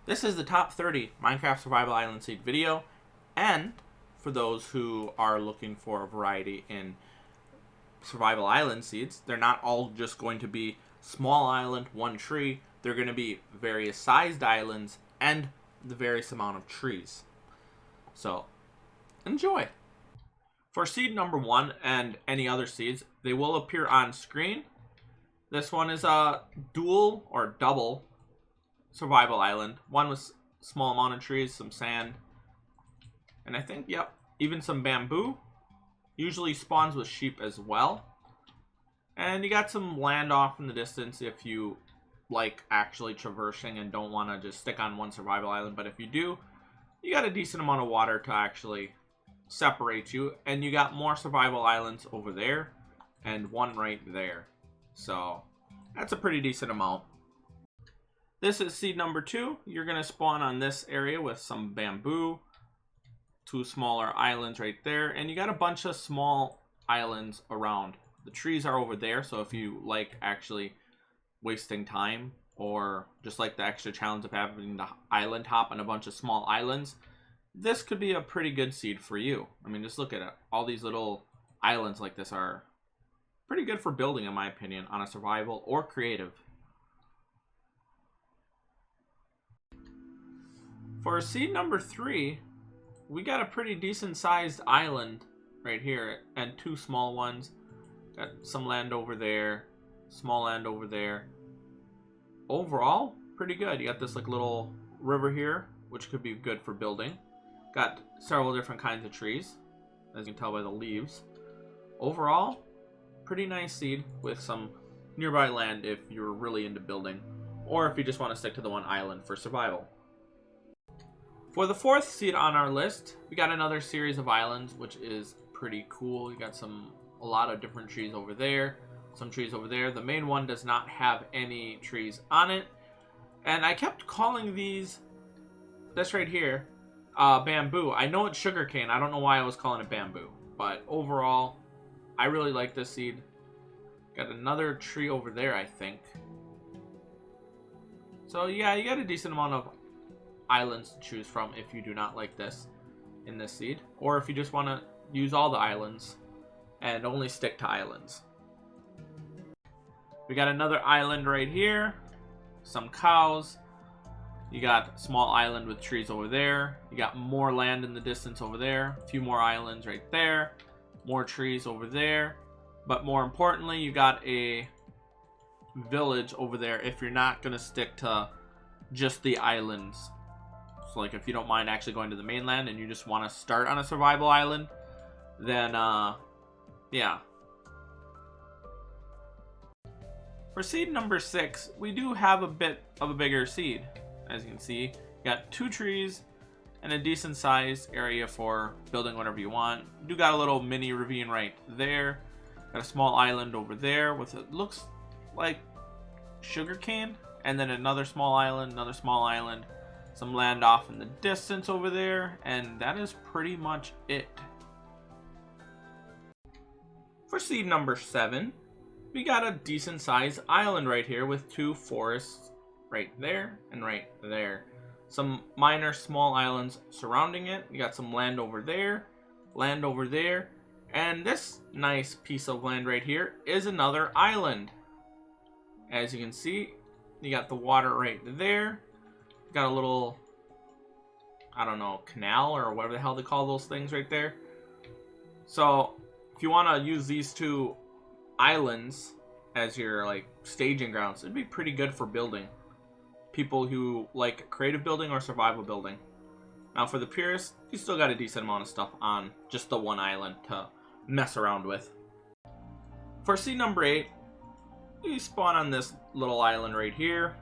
This is the top 30 Minecraft Survival Island Seed video, and for those who are looking for a variety in Survival Island seeds, they're not all just going to be small island, one tree. They're going to be various sized islands and the various amount of trees. So, enjoy! For seed number 1 and any other seeds, they will appear on screen. This one is a dual or double survival island. One with small amount of trees, some sand, and I think, yep, even some bamboo. Usually spawns with sheep as well. And you got some land off in the distance if you like actually traversing and don't want to just stick on one survival island. But if you do, you got a decent amount of water to actually separate you. And you got more survival islands over there and one right there. So that's a pretty decent amount. This is seed number 2. You're going to spawn on this area with some bamboo. 2 smaller islands right there. And you got a bunch of small islands around. The trees are over there, so if you like actually wasting time or just like the extra challenge of having the island hop on a bunch of small islands, this could be a pretty good seed for you. I mean, just look at it. All these little islands like this are pretty good for building, in my opinion, on a survival or creative. For seed number 3, we got a pretty decent sized island right here and 2 small ones. Got some land over there, small land over there. Overall, pretty good. You got this like little river here, which could be good for building. Got several different kinds of trees, as you can tell by the leaves. Overall, pretty nice seed with some nearby land if you're really into building, or if you just want to stick to the one island for survival. For the 4th seed on our list, we got another series of islands, which is pretty cool. You got a lot of different trees over there, some trees over there. The main one does not have any trees on it, and I kept calling this right here bamboo. I know it's sugarcane. I don't know why I was calling it bamboo, but overall I really like this seed. Got another tree over there, I think. So yeah, you got a decent amount of islands to choose from if you do not like this in this seed, or if you just want to use all the islands and only stick to islands. We got another island right here, some cows. You got a small island with trees over there. You got more land in the distance over there, a few more islands right there, more trees over there. But more importantly, you got a village over there if you're not gonna stick to just the islands. So like if you don't mind actually going to the mainland and you just want to start on a survival island, then yeah. For seed number 6, we do have a bit of a bigger seed. As you can see, you got 2 trees and a decent sized area for building whatever you want. You do got a little mini ravine right there. Got a small island over there with it looks like sugarcane, and then another small island, some land off in the distance over there, and that is pretty much it. For seed number 7, we got a decent sized island right here with 2 forests right there and right there. Some minor small islands surrounding it. You got some land over there, and this nice piece of land right here is another island. As you can see, you got the water right there. You got a little, I don't know, canal or whatever the hell they call those things right there. So if you want to use these 2 islands as your like staging grounds, it'd be pretty good for building. People who like creative building or survival building. Now for the purists, you still got a decent amount of stuff on just the one island to mess around with. For seed number 8, you spawn on this little island right here.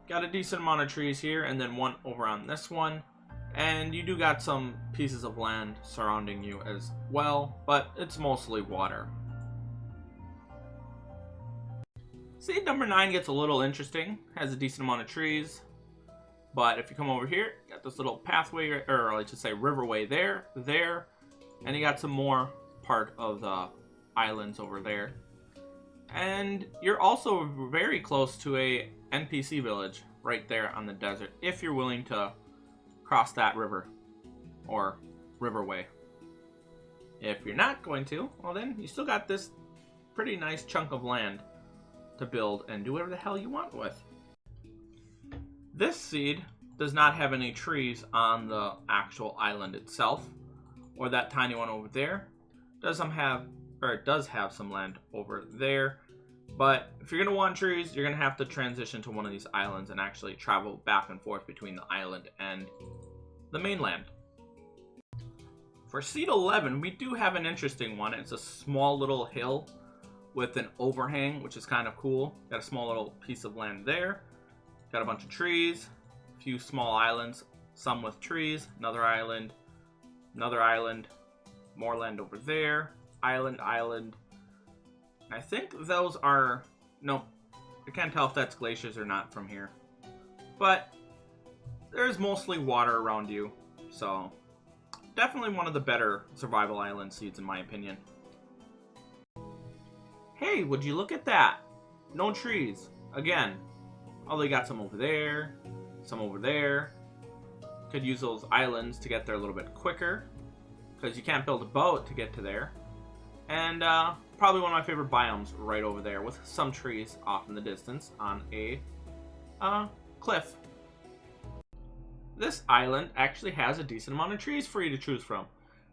Got a decent amount of trees here, and then one over on this one. And you do got some pieces of land surrounding you as well, but it's mostly water. Seed number 9 gets a little interesting. Has a decent amount of trees. But if you come over here, you got this little pathway, or I should say riverway there, and you got some more part of the islands over there. And you're also very close to a NPC village. right there on the desert if you're willing to cross that river or riverway. If you're not going to, well then you still got this pretty nice chunk of land to build and do whatever the hell you want with. This seed does not have any trees on the actual island itself, or that tiny one over there. It does have some land over there, but if you're gonna want trees, you're gonna have to transition to one of these islands and actually travel back and forth between the island and the mainland. For seed 11, we do have an interesting one. It's a small little hill with an overhang, which is kind of cool. Got a small little piece of land there. Got a bunch of trees, a few small islands, some with trees, another island, more land over there, island. I think those are, nope, I can't tell if that's glaciers or not from here. But there's mostly water around you, so definitely one of the better survival island seeds in my opinion. Hey, would you look at that? No trees. Again, although you got some over there, some over there. Could use those islands to get there a little bit quicker, because you can't build a boat to get to there. And probably one of my favorite biomes right over there with some trees off in the distance on a cliff. This island actually has a decent amount of trees for you to choose from.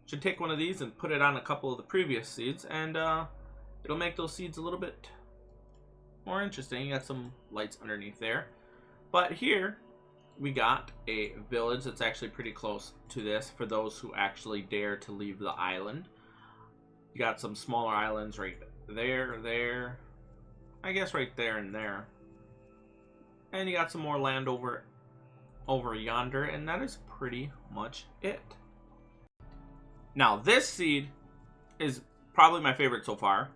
Should take one of these and put it on a couple of the previous seeds, and it'll make those seeds a little bit more interesting. You got some lights underneath there. But here we got a village that's actually pretty close to this for those who actually dare to leave the island. You got some smaller islands right there, I guess right there and there. And you got some more land over yonder, and that is pretty much it. Now this seed is probably my favorite so far.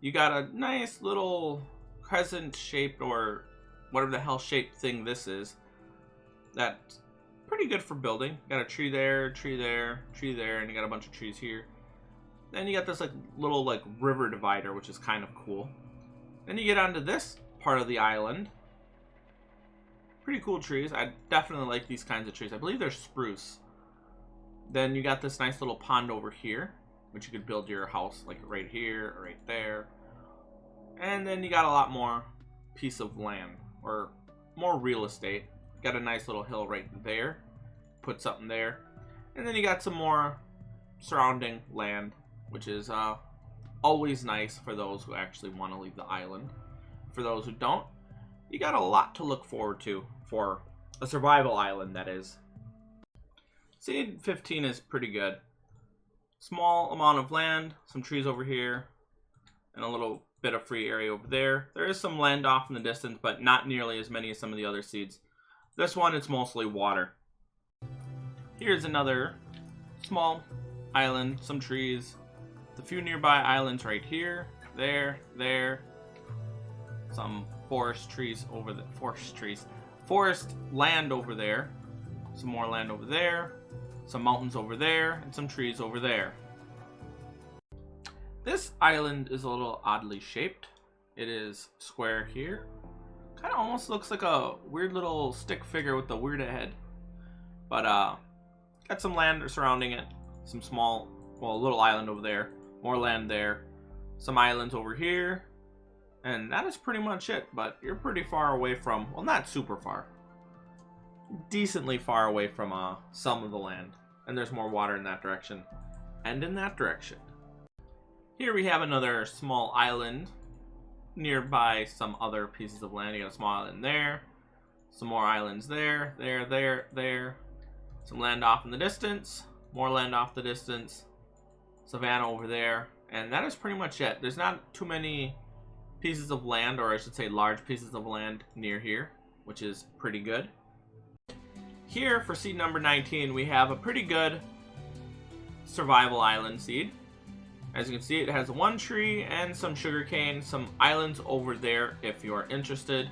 You got a nice little crescent shaped, or whatever the hell shaped thing this is. That's pretty good for building. Got a tree there, tree there, tree there, and you got a bunch of trees here. Then you got this little river divider, which is kind of cool. Then you get onto this part of the island. Pretty cool trees. I definitely like these kinds of trees. I believe they're spruce. Then you got this nice little pond over here, which you could build your house right here or right there. And then you got a lot more piece of land, or more real estate. Got a nice little hill right there. Put something there. And then you got some more surrounding land, which is always nice for those who actually want to leave the island. For those who don't, you got a lot to look forward to for a survival island, that is. Seed 15 is pretty good. Small amount of land, some trees over here, and a little bit of free area over there. There is some land off in the distance, but not nearly as many as some of the other seeds. This one, it's mostly water. Here's another small island, some trees, a few nearby islands right here, there. Some forest land over there, some more land over there, some mountains over there, and some trees over there. This island is a little oddly shaped. It is square here. Kind of almost looks like a weird little stick figure with a weird head. But got some land surrounding it. Some small, a little island over there. More land there. Some islands over here. And that is pretty much it. But you're pretty far away from, well, not super far. Decently far away from some of the land. And there's more water in that direction. And in that direction. Here we have another small island nearby some other pieces of land. You got a small island there. Some more islands there. Some land off in the distance. More land off the distance. Savannah over there. And that is pretty much it. There's not too many pieces of land, or I should say large pieces of land near here, which is pretty good. Here for seed number 19, we have a pretty good survival island seed. As you can see, it has one tree and some sugarcane, some islands over there if you're interested.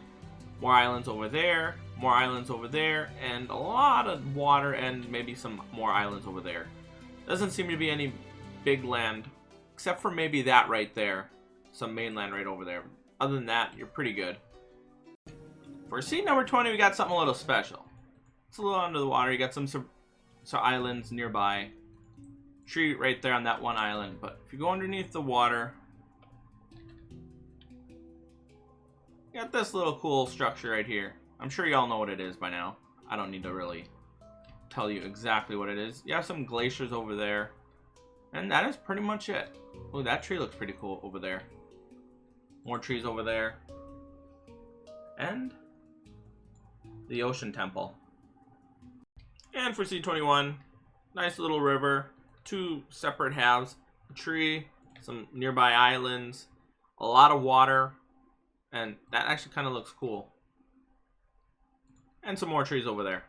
More islands over there, more islands over there, and a lot of water and maybe some more islands over there. Doesn't seem to be any big land, except for maybe that right there. Some mainland right over there. Other than that, you're pretty good. For seed number 20, we got something a little special. It's a little under the water. You got some islands nearby. Tree right there on that one island. But if you go underneath the water, you got this little cool structure right here. I'm sure you all know what it is by now. I don't need to really tell you exactly what it is. You have some glaciers over there. And that is pretty much it. Oh, that tree looks pretty cool over there. More trees over there. And the ocean temple. And for C21, nice little river. Two separate halves. A tree, some nearby islands, a lot of water. And that actually kind of looks cool. And some more trees over there.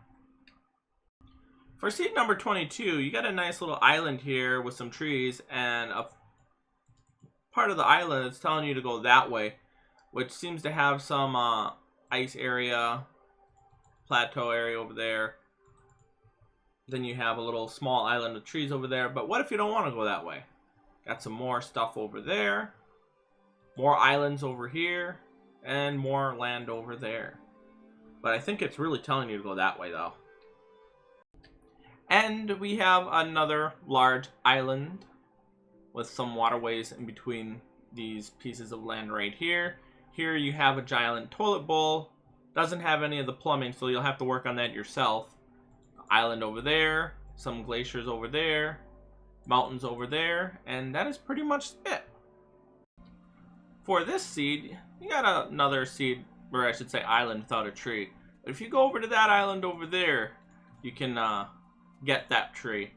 For seed number 22, you got a nice little island here with some trees, and a part of the island is telling you to go that way, which seems to have some ice area, plateau area over there. Then you have a little small island of trees over there, but what if you don't want to go that way? Got some more stuff over there, more islands over here, and more land over there. But I think it's really telling you to go that way though. And we have another large island with some waterways in between these pieces of land right here. Here you have a giant toilet bowl. Doesn't have any of the plumbing, so you'll have to work on that yourself. Island over there, some glaciers over there, mountains over there, and that is pretty much it. For this seed, you got another seed, or I should say island without a tree. But if you go over to that island over there, you can get that tree.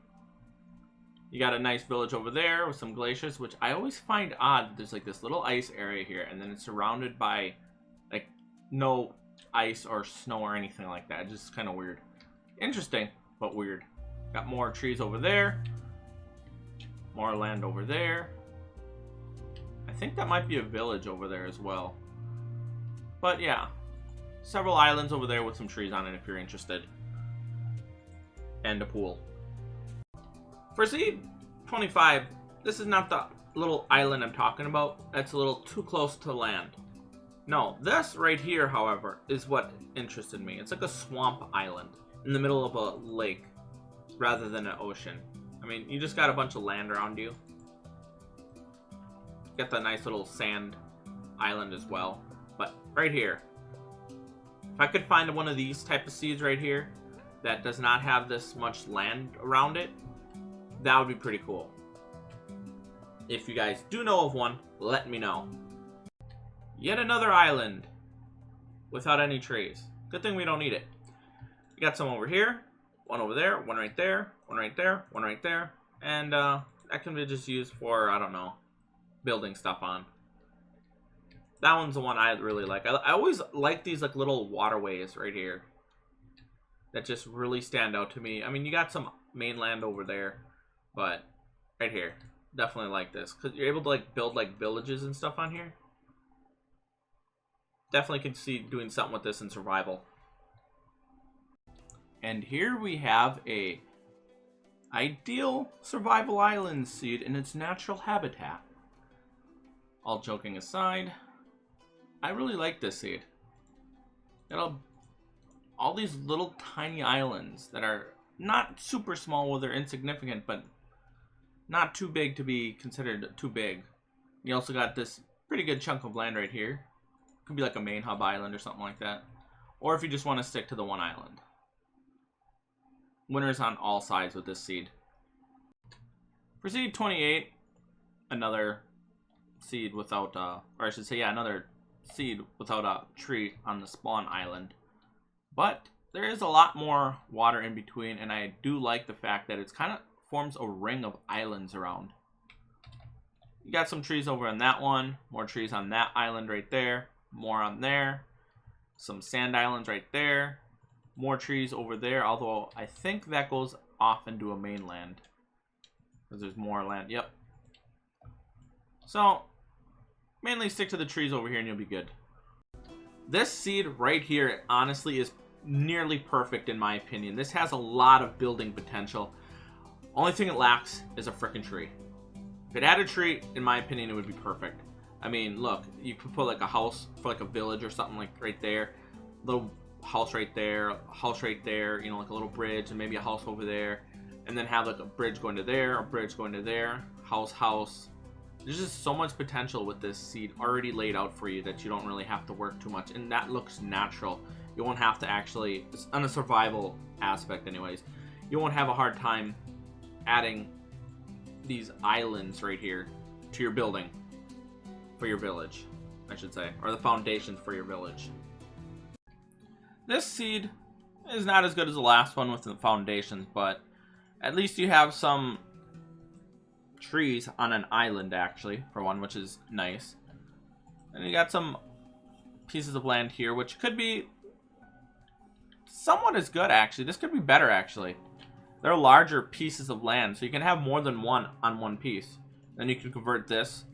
You got a nice village over there with some glaciers, which I always find odd. There's like this little ice area here, and then it's surrounded by like no ice or snow or anything like that. It's just kind of weird. Interesting, but weird. Got more trees over there. More land over there. I think that might be a village over there as well. But yeah, several islands over there with some trees on it if you're interested. And a pool. For seed 25, this is not the little island I'm talking about. That's a little too close to land. No, this right here, however, is what interested me. It's like a swamp island in the middle of a lake rather than an ocean. I mean, you just got a bunch of land around you. Got the nice little sand island as well. But right here, if I could find one of these type of seeds right here that does not have this much land around it, that would be pretty cool. If you guys do know of one, let me know. Yet another island without any trees. Good thing we don't need it. You got some over here, one over there, one right there, one right there, one right there, and that can be just used for, I don't know, building stuff on. That one's the one I really like. I always like these like little waterways right here that just really stand out to me. I mean, you got some mainland over there, but right here, definitely like this because you're able to like build like villages and stuff on here. Definitely can see doing something with this in survival. And here we have a ideal survival island seed in its natural habitat. All joking aside, I really like this seed. All these little tiny islands that are not super small, well, they're insignificant, but not too big to be considered too big. You also got this pretty good chunk of land right here. Could be like a main hub island or something like that. Or if you just want to stick to the one island. Winners on all sides with this seed. For seed 28, another seed without, or I should say, yeah, another seed without a tree on the spawn island. But there is a lot more water in between, and I do like the fact that it's kind of forms a ring of islands around. You got some trees over on that one, more trees on that island right there, more on there, some sand islands right there, more trees over there, although I think that goes off into a mainland because there's more land. Yep. So mainly stick to the trees over here and you'll be good. This seed right here honestly is nearly perfect in my opinion. This has a lot of building potential. Only thing it lacks is a frickin' tree. If it had a tree, in my opinion, it would be perfect. I mean, look, you could put like a house for like a village or something like right there. little house right there, you know, like a little bridge, and maybe a house over there, and then have like a bridge going to there, a bridge going to there, house. There's just so much potential with this seed already laid out for you that you don't really have to work too much, and that looks natural. You won't have to actually, on a survival aspect anyways, you won't have a hard time adding these islands right here to your building for your village, I should say, or the foundations for your village. This seed is not as good as the last one with the foundations, but at least you have some trees on an island, actually, for one, which is nice. And you got some pieces of land here, which could be somewhat as good, actually. This could be better, actually. They're larger pieces of land, so you can have more than one on one piece. Then you can convert this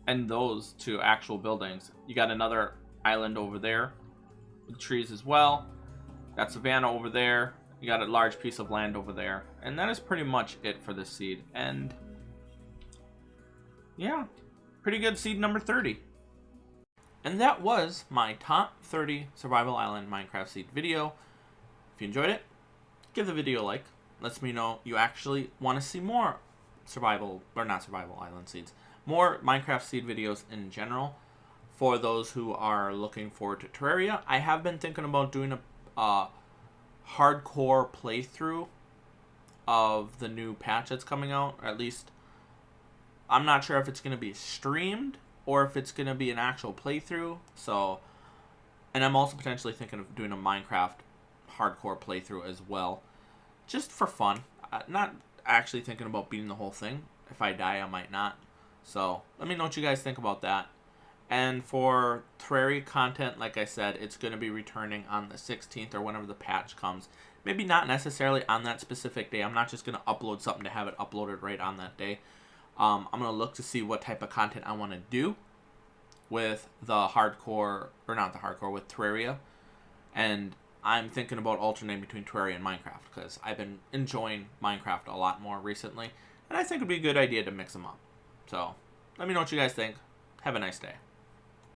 and those to actual buildings. You got another island over there with trees as well. Got savanna over there. You got a large piece of land over there. And that is pretty much it for this seed. And yeah, pretty good seed number 30. And that was my top 30 Survival Island Minecraft seed video. If you enjoyed it, give the video a like. Lets me know you actually want to see more survival, or not survival island seeds, more Minecraft seed videos in general. For those who are looking forward to Terraria, I have been thinking about doing a hardcore playthrough of the new patch that's coming out, or at least I'm not sure if it's going to be streamed or if it's going to be an actual playthrough. So, and I'm also potentially thinking of doing a Minecraft hardcore playthrough as well, just for fun. Not actually thinking about beating the whole thing. If I die, I might not. So let me know what you guys think about that. And for Terraria content, like I said, it's going to be returning on the 16th or whenever the patch comes. Maybe not necessarily on that specific day. I'm not just going to upload something to have it uploaded right on that day. I'm going to look to see what type of content I want to do with the hardcore, or not the hardcore, with Terraria. And I'm thinking about alternating between Terraria and Minecraft because I've been enjoying Minecraft a lot more recently. And I think it would be a good idea to mix them up. So let me know what you guys think. Have a nice day.